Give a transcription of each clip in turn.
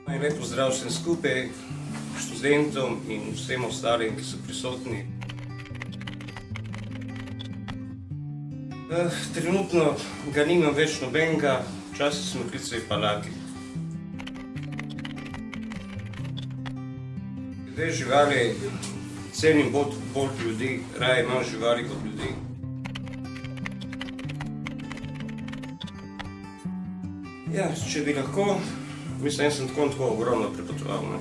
Lep pozdrav vsem skupaj, študentom in vsem ostalim, ki so prisotni. Trenutno ga nimam več nobenega, včasih smo klicali Palaki. Glede živali cenim bolj ljudi, raje imam živali kot ljudi. Ja, če bi lahko, mislim, jaz sem tako ogromno prepotoval,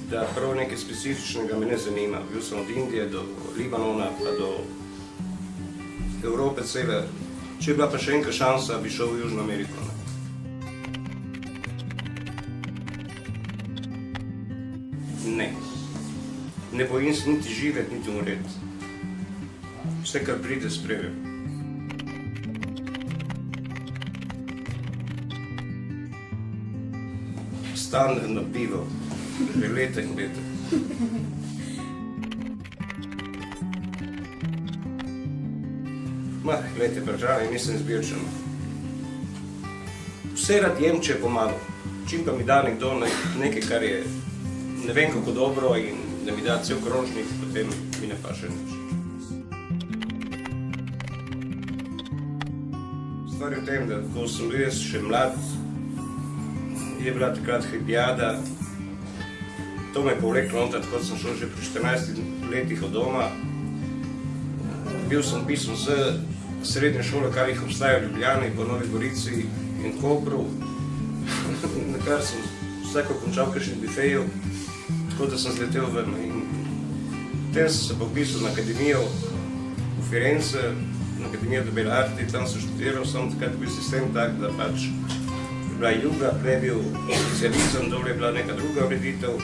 da prav nekaj specifičnega me ne zanima. Bil sem od Indije do Libanona pa do Evrope cele. Če je bila pa še enka šansa, bi šel v Južno Ameriko. Ne. Ne bojim se niti živeti, niti umreti. Vse, kar pride, sprejmem. Standardno pivo, že leta in leta. Glejte, bržani, nisem izbirčen. Vse rad jem, če je pomagal. Čim pa mi da nekdo nekaj, kar je ne vem kako dobro in da mi da cel krožnik, potem mi ne paše nič. Stvar je v tem, da ko sem bil jaz še mlad, je bila takrat hipijada. To me je povleklo, tako sem šel že pri 14 letih od doma. Bil sem vpisan z srednje šole, kar jih obstaja v Ljubljani, po Novi Gorici in Kopru, na kar sem vsako končal kakšen bifeju, tako da sem zletel ven. Potem sem se pa vpisal na akademijo v Firence, na akademijo de Belle Arti, tam sem študiral, samo takrat bil sistem tak, da pač je bila juga, prej bil specializem, dole je bila neka druga ureditev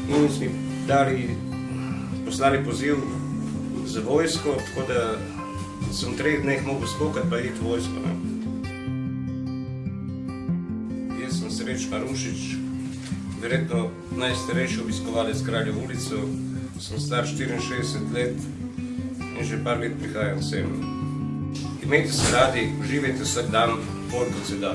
in smo mi poslali poziv za vojsko, tako da sem v 3 dneh mogel skokati pa iti v vojsko. Jaz sem Sreč Marušič, verjetno najstarejši obiskovalec Kraljevo ulico, sem star 64 let in že par let prihajam sem. Imejte se radi, uživajte vsak dan, bolj kot se da.